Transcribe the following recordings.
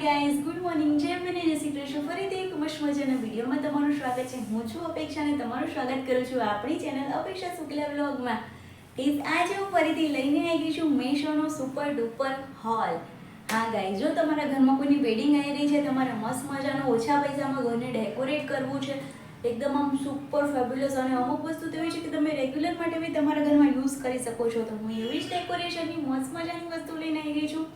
Guys, good morning. જય મને જય શ્રી કૃષ્ણ. ફરીથી એક મસ્ત મજાના વિડીયોમાં તમારું સ્વાગત છે. હું છું અપેક્ષા અને તમારું સ્વાગત કરું છું આપણી ચેનલ અપેક્ષા શુક્લા વ્લોગમાં. આજે હું ફરીથી લઈને આવી ગઈ છું મેશોનો સુપર ડુપર હોલ. હા ગાઈઝ, જો તમારા ઘરમાં કોઈની વેડિંગ આવી રહી છે, તમારે મસ્ત મજાનો ઓછા પૈસામાં ઘરને ડેકોરેટ કરવું છે, એકદમ આમ સુપર ફેબ્યુલસ, અને અમુક વસ્તુ તો એવી છે કે તમે રેગ્યુલર માટે બી તમારા ઘરમાં યુઝ કરી શકો છો. તો હું એવી જ ડેકોરેશનની મસ્ત મજાની વસ્તુ લઈને આવી ગઈ છું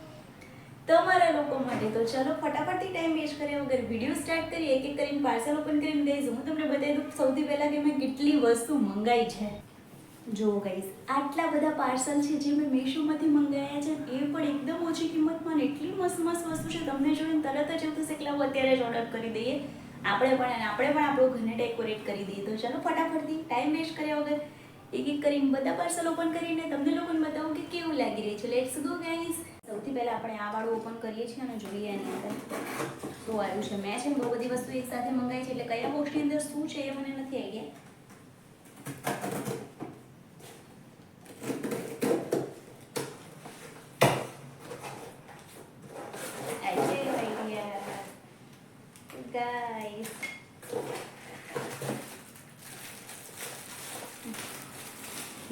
તમારા લોકો માટે. તો ચલો ફટાફટથી ટાઈમ વેસ્ટ કર્યા વગર વિડીયો સ્ટાર્ટ કરીએ. એક એક કરીને પાર્સલ ઓપન કરીને ગઈશ હું તમને બતાવી દઉં સૌથી પહેલાં કે મેં કેટલી વસ્તુ મંગાવી છે. જો ગઈશ, આટલા બધા પાર્સલ છે જે મેં મેશોમાંથી મંગાવ્યા છે, એ પણ એકદમ ઓછી કિંમતમાં ને એટલી મસ્ત મસ્ત વસ્તુ છે, તમને જોઈને તરત જ એવું થશે કે લાવો અત્યારે જ ઓર્ડર કરી દઈએ આપણે પણ આપણું ઘરને ડેકોરેટ કરી દઈએ. તો ચલો ફટાફટથી ટાઈમ વેસ્ટ કર્યા વગર એક એક કરીને બધા પાર્સલ ઓપન કરીને તમને લોકોને બતાવું કે કેવું લાગી રહી છે. Let's go guys. સૌથી પહેલાં આપણે આ વાળું ઓપન કરીએ છીએ અને જોઈએ એની અંદર શું આવ્યું છે. મેં છે ને બહુ બધી વસ્તુ એક સાથે મંગાવી છે, એટલે કયા બોક્સની અંદર શું છે એ મને નથી આઈડિયા.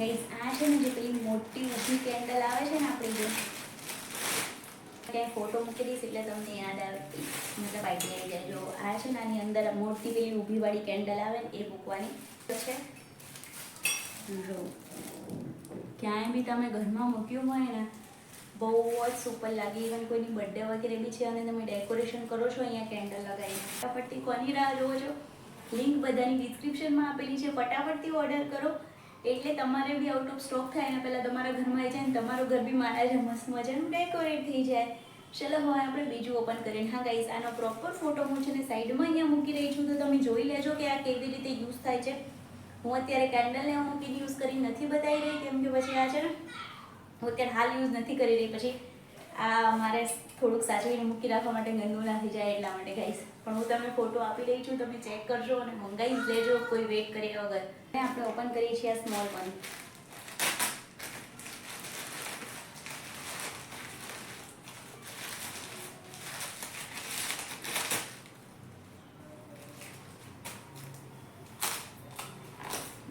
ગાઈસ, આ છે ને જે પેલી મોટી ઊભી કેન્ડલ આવે છે ને આપણી, જે ક્યાંય ફોટો મૂકી દઈશ એટલે તમને યાદ આવે, મતલબ આઈડિયા આવી જાય. જો આ છે ને આની અંદર મોટી પેલી ઊભી વાળી કેન્ડલ આવે ને એ મૂકવાની છે. જો ક્યાંય બી તમે ઘરમાં મૂક્યું હોય ને બહુ જ સુપર લાગે. ઇવન કોઈની બર્થડે વગેરે બી છે અને તમે ડેકોરેશન કરો છો અહીંયા કેન્ડલ લગાવીને, ફટાફટથી કોની રાહ જોવો છો? લિંક બધાની ડિસ્ક્રિપ્શનમાં આપેલી છે. ફટાફટથી ઓર્ડર કરો એટલે તમારે બી આઉટ ઓફ સ્ટોક થાય ને પહેલાં તમારા ઘરમાં આવી જાય ને તમારું ઘર બી મારા જેમ મસ્ત મજાનું ડેકોરેટ થઈ જાય. ચલો હવે આપણે બીજું ઓપન કરીએ. હા ગાઈસ, આનો પ્રોપર ફોટો હું છે ને સાઈડમાં અહીંયા મૂકી રહી છું, તો તમે જોઈ લેજો કે આ કેવી રીતે યુઝ થાય છે. હું અત્યારે કેન્ડલને હું મૂકીને યુઝ કરી નથી બતાવી રહી, કેમ કે પછી આ છે ને હું અત્યારે હાલ યુઝ નથી કરી રહી, પછી આ મારે થોડુંક સાચવીને મૂકી રાખવા માટે ગંદુ ના થઈ જાય એટલા માટે ગાઈસ. પણ હું તમને ફોટો આપી રહી છું, તમે ચેક કરજો અને મંગાવી જ લેજો કોઈ વેઇટ કર્યા વગર. અને આપણે ઓપન કરીએ છીએ આ સ્મોલ વન.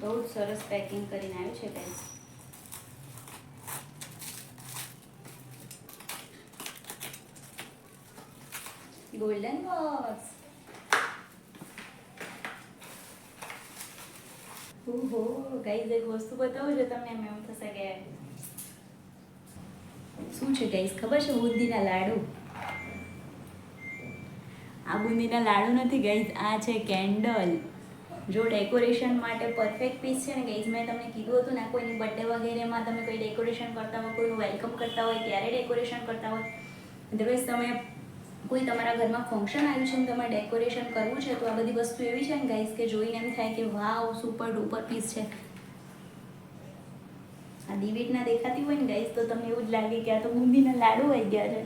બહુ જ સરસ પેકિંગ કરીને આવ્યું છે ગાઈસ. Golden box. ઓહો ગાઈસ, એક વસ્તુ બતાવું છો તમને, એમ થશે કે શું છે ગાઈસ ખબર છે? બુંદીના લાડુ. આ બુંદીના લાડુ નથી ગાઈસ, આ છે કેન્ડલ. જો ડેકોરેશન માટે પરફેક્ટ પીસ છે ને ગાઈસ. મેં તમને કીધું હતું ને, કોઈની બર્થડે વગેરેમાં તમે કોઈ ડેકોરેશન કરતા હોય, કોઈ વેલકમ કરતા હોય, ત્યારે ડેકોરેશન કરતા હોય, અદરવાઇઝ તમે કોઈ તમારા ઘરમાં ફંક્શન આવ્યું છે ને તમારે ડેકોરેશન કરવું છે, તો આ બધી વસ્તુ એવી છે ને ગાઈસ કે જોઈને એમ થાય કે વાવ સુપર ડુપર પીસ છે. આ દિવેટના દેખાતી હોય ને ગાઈસ તો તમને એવું જ લાગે કે આ તો બુંદીના લાડુ આવી ગયા છે.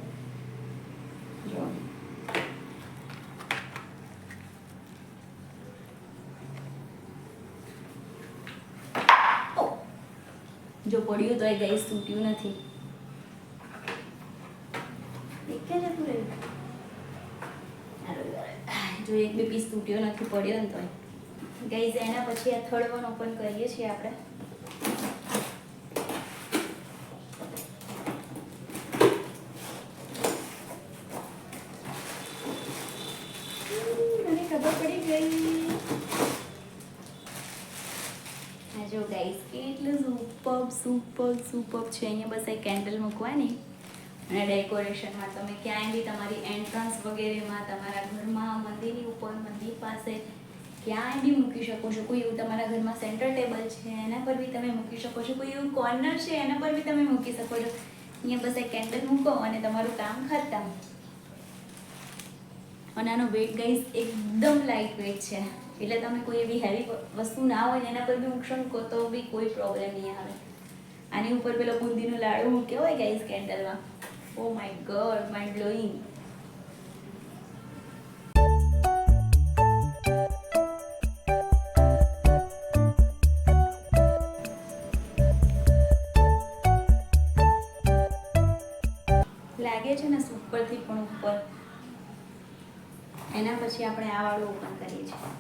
જો જો પડ્યું તો એ ગાઈસ તૂટ્યું નથી. દેખે જતું રહ્યું. જો એક બે પીસ તૂટ્યો નથી, પડ્યો ને તો ગાઈસ. એના પછી આ થર્ડ વન ઓપન કરીએ છીએ આપણે. મને ખબર પડી ગઈ. હા જો ગાઈસ, કેટલું સુપર છે. અહીંયા બસ એક કેન્ડલ મૂકવાની અને ડેકોરેશનમાં તમે ક્યાંય બી તમારી એન્ટ્રન્સ વગેરેમાં, તમારા ઘરમાં, મંદિરની ઉપર, મંદિર પાસે ક્યાંય બી મૂકી શકો છો. કોઈ એવું તમારા ઘરમાં સેન્ટર ટેબલ છે એના પર બી તમે મૂકી શકો છો. કોઈ એવું કોર્નર છે એના પર બી તમે મૂકી શકો છો. અહીંયા બસ એક કેન્ડલ મૂકો અને તમારું કામ ખતમ. અને આનો વેટ ગાઈસ એકદમ લાઇટ વેટ છે, એટલે તમે કોઈ એવી હેવી વસ્તુ ના હોય એના પર બી મૂકશો તો બી કોઈ પ્રોબ્લેમ નહીં આવે. આની ઉપર પેલો બુંદીનો લાડુ મૂક્યો હોય ગાઈસ કેન્ડલમાં. Oh my God, mind blowing. લાગે છે ને ઉપરથી પણ ઉપર એના પછી આપણે આ વાળું ઓપન કરીએ છીએ.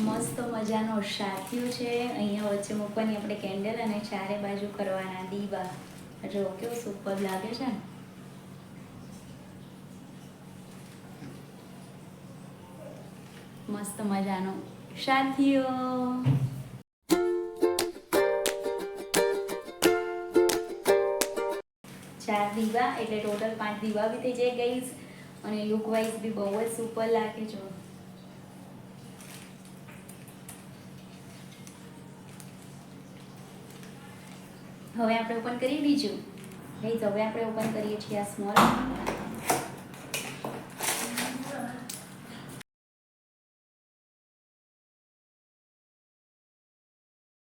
મસ્ત મજાનો સાથીઓ છે. અહીંયા વચ્ચે મૂકવાની આપણે કેન્ડલ અને ચારે બાજુ કરવાના દીવા. જો કેવું સુપર લાગે છે ને. મસ્ત મજાનો સાથીઓ. 4 દીવા એટલે ટોટલ 5 દીવા બી થઈ જાય ગાઈઝ. અને લુક વાઇઝ બી બહુ જ સુપર લાગે છે. હવે આપણે ઓપન કરીએ બીજું. ગાઈઝ હવે આપણે ઓપન કરીએ છીએ આ સ્મોલ.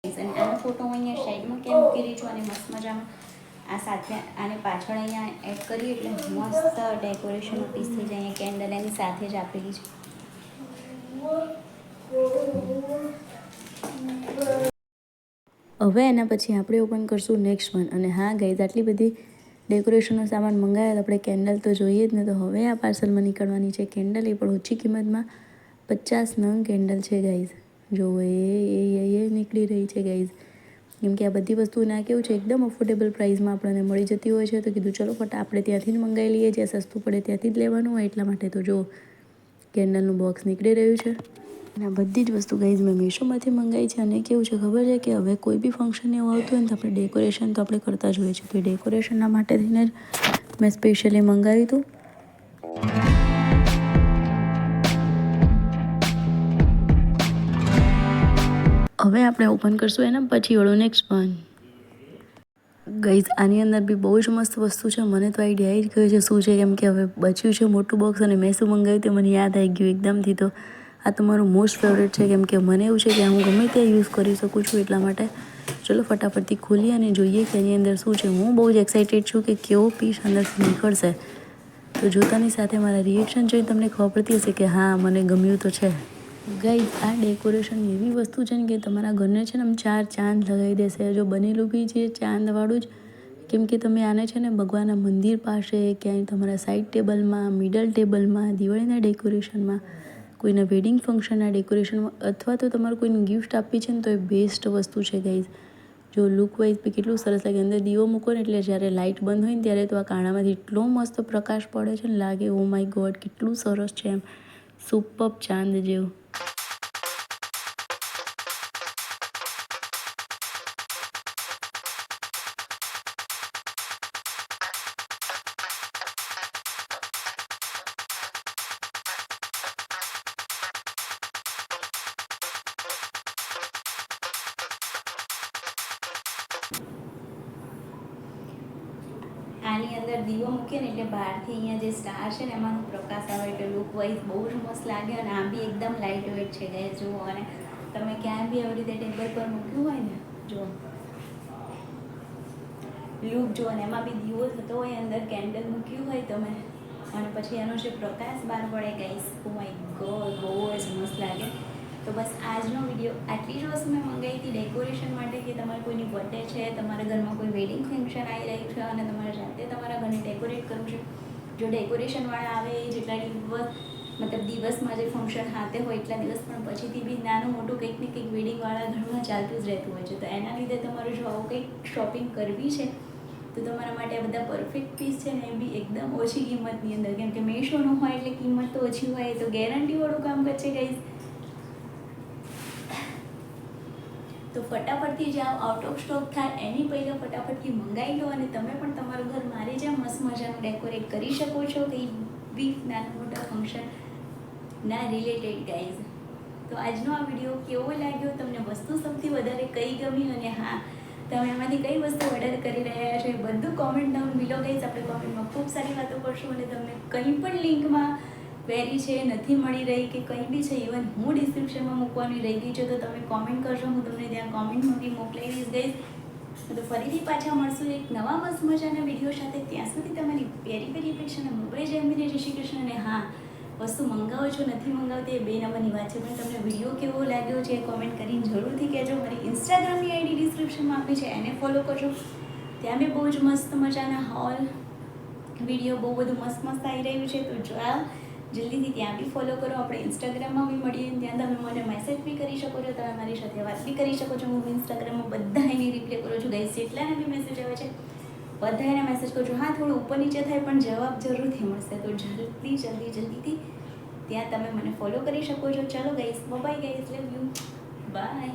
અને આનો ફોટો હું અહીંયા સાઈડમાં કેમ મૂકી રહી છું અને મસ્ત મજામાં આ સાથે આને પાછળ અહીંયા એડ કરીએ એટલે મસ્ત ડેકોરેશનનો પીસ થઈ જાય. અહીંયા કેન્ડલ એની સાથે જ આપેલી છે. હવે એના પછી આપણે ઓપન કરશું નેક્સ્ટ વન. અને હા ગાઈઝ આટલી બધી ડેકોરેશનનો સામાન મંગાવ્યો તો આપણે કેન્ડલ તો જોઈએ જ ને. તો હવે આ પાર્સલમાં નીકળવાની છે કેન્ડલ. એ પણ ઓછી કિંમતમાં 50 નંગ કેન્ડલ છે ગાઈઝ. જો એ નીકળી રહી છે ગાઈઝ. કેમ કે આ બધી વસ્તુ ના કેવું છે એકદમ અફોર્ડેબલ પ્રાઇસમાં આપણને મળી જતી હોય છે. તો કીધું ચલો ફટા આપણે ત્યાંથી જ મંગાવી લઈએ. જ્યાં સસ્તું પડે ત્યાંથી જ લેવાનું હોય એટલા માટે. તો જો કેન્ડલનું બોક્સ નીકળી રહ્યું છે. અને આ બધી જ વસ્તુ ગાઈઝ મેં મીશોમાંથી મંગાવી છે. અને કેવું છે ખબર છે કે હવે કોઈ બી ફંક્શન એવું આવતું હોય ને તો આપણે ડેકોરેશન તો આપણે કરતા જ હોઈએ છીએ. તો એ ડેકોરેશનના માટે થઈને જ મેં સ્પેશિયલી મંગાવ્યું હતું. હવે આપણે ઓપન કરશું એના પછી વાળું નેક્સ્ટ વન. ગાઈઝ આની અંદર બી બહુ જ મસ્ત વસ્તુ છે. મને તો આઈડિયા આવી જ ગયો છે શું છે. કેમ કે હવે બચ્યું છે મોટું બોક્સ અને મેં શું મંગાવ્યું તે મને યાદ આવી ગયું એકદમથી. તો આ તો મારું મોસ્ટ ફેવરેટ છે. કેમ કે મને એવું છે કે હું ગમે ત્યાં યુઝ કરી શકું છું. એટલા માટે ચલો ફટાફટથી ખોલીએ અને જોઈએ કે એની અંદર શું છે. હું બહુ જ એક્સાઇટેડ છું કે કેવો પીસ અંદરથી નીકળશે. તો જોતાની સાથે મારા રિએક્શન જોઈને તમને ખબર પડતી હશે કે હા મને ગમ્યું તો છે. ગાઈઝ આ ડેકોરેશન એવી વસ્તુ છે ને કે તમારા ઘરને છે ને આમ 4 ચાંદ લગાવી દેશે. જો બનેલું બી છે ચાંદવાળું જ. કેમ કે તમે આને છે ને ભગવાનના મંદિર પાસે, ક્યાંય તમારા સાઈડ ટેબલમાં, મિડલ ટેબલમાં, દિવાળીના ડેકોરેશનમાં, કોઈના વેડિંગ ફંક્શનના ડેકોરેશનમાં અથવા તો તમારે કોઈને ગિફ્ટ આપવી છે ને તો એ બેસ્ટ વસ્તુ છે ગાઈઝ. જો લુક વાઇઝ બી કેટલું સરસ લાગે. અંદર દીવો મૂકો ને એટલે જ્યારે લાઇટ બંધ હોય ને ત્યારે તો આ કાણામાંથી એટલો મસ્ત પ્રકાશ પડે છે ને લાગે ઓ માય ગોડ કેટલું સરસ છે એમ. સુપર ચાંદ જેવું. આની અંદર દીવો મૂકીએ ને એટલે બહારથી અહીંયા જે સ્ટાર છે ને એમાંનો પ્રકાશ આવે એટલે લુક વાઇઝ બહુ જ મસ્ત લાગે. અને આ બી એકદમ લાઇટ વેટ છે ગાઈઝ જુઓ. અને તમે ક્યાંય બી આવી રીતે ટેબલ પર મૂક્યું હોય ને જુઓ લુક જુઓ. અને એમાં બી દીવો થતો હોય અંદર કેન્ડલ મૂક્યું હોય તમે અને પછી એનો જે પ્રકાશ બહાર પડે ગાઈઝ ઓ માય ગોડ બહુ જ મસ્ત લાગે. તો બસ આજનો વિડીયો આટલી જ વસ્તુ મેં મંગાવી હતી ડેકોરેશન માટે કે તમારે કોઈની બર્થડે છે, તમારા ઘરમાં કોઈ વેડિંગ ફંક્શન આવી રહ્યું છે અને તમારે જાતે તમારા ઘરને ડેકોરેટ કરવું છે. જો ડેકોરેશનવાળા આવે એ જેટલા દિવસમાં જે ફંક્શન હાથે હોય એટલા દિવસ પણ પછીથી બી નાનું મોટું કંઈક ને કંઈક વેડિંગવાળા ઘરમાં ચાલતું જ રહેતું હોય છે. તો એના લીધે તમારે જો આવું કંઈક શોપિંગ કરવી છે તો તમારા માટે આ બધા પરફેક્ટ પીસ છે ને એ બી એકદમ ઓછી કિંમતની અંદર. કેમ કે મેશોનું હોય એટલે કિંમત તો ઓછી હોય. તો ગેરંટીવાળું કામ કરશે ગાઈઝ. તો ફટાફટથી જાઓ, આઉટ ઓફ સ્ટોક થાય એની પહેલાં ફટાફટથી મંગાવી લો અને તમે પણ તમારું ઘર મારી જેમ મસ્ત મજાનું ડેકોરેટ કરી શકો છો કંઈ બી નાના મોટા ફંક્શનના રિલેટેડ ગાઈઝ. તો આજનો આ વિડીયો કેવો લાગ્યો, તમને વસ્તુ સૌથી વધારે કઈ ગમી અને હા તમે એમાંથી કઈ વસ્તુ ઓર્ડર કરી રહ્યા છો એ બધું કોમેન્ટ ડાઉન બિલો ગાઈઝ. આપણે કોમેન્ટમાં ખૂબ સારી વાતો કરશું અને તમને કંઈ પણ લિંકમાં ક્વેરી છે નથી મળી રહી કે કંઈ બી છે ઇવન હું ડિસ્ક્રિપ્શનમાં મૂકવાની રહી ગઈ છે તો તમે કોમેન્ટ કરશો, હું તમને ત્યાં કોમેન્ટમાં બી મોકલાવી દઈશ ગાઈઝ. તો ફરીથી પાછા મળશું એક નવા મસ્ત મજાના વિડીયો સાથે. ત્યાં સુધી તમારી પ્યારી પ્યારી અપેક્ષાને મોબાઈલ જમીને જય શ્રી કૃષ્ણ. અને હા, વસ્તુ મંગાવો છો નથી મંગાવતી એ 2 નંબરની વાત છે, પણ તમને વિડીયો કેવો લાગ્યો છે એ કોમેન્ટ કરીને જરૂરથી કહેજો. મારી ઇન્સ્ટાગ્રામની આઈડી ડિસ્ક્રિપ્શનમાં આપી છે, એને ફોલો કરજો. ત્યાં બી બહુ જ મસ્ત મજાના હોલ વિડીયો બહુ બધું મસ્ત મસ્ત આવી રહ્યું છે, તો જલ્દીથી ત્યાં બી ફોલો કરો. આપણે ઇન્સ્ટાગ્રામમાં બી મળીએ, ત્યાં તમે મને મેસેજ બી કરી શકો છો, તમે મારી સાથે વાત બી કરી શકો છો. હું ઇન્સ્ટાગ્રામમાં બધા એની રિપ્લે કરું છું ગાઈસ, જેટલાને બી મેસેજ આવે છે બધા એને મેસેજ કરું છું. હા, થોડું ઉપર નીચે થાય પણ જવાબ જરૂરથી મળશે, તો જલ્દીથી ત્યાં તમે મને ફોલો કરી શકો છો. ચલો guys, bye guys, love you, by.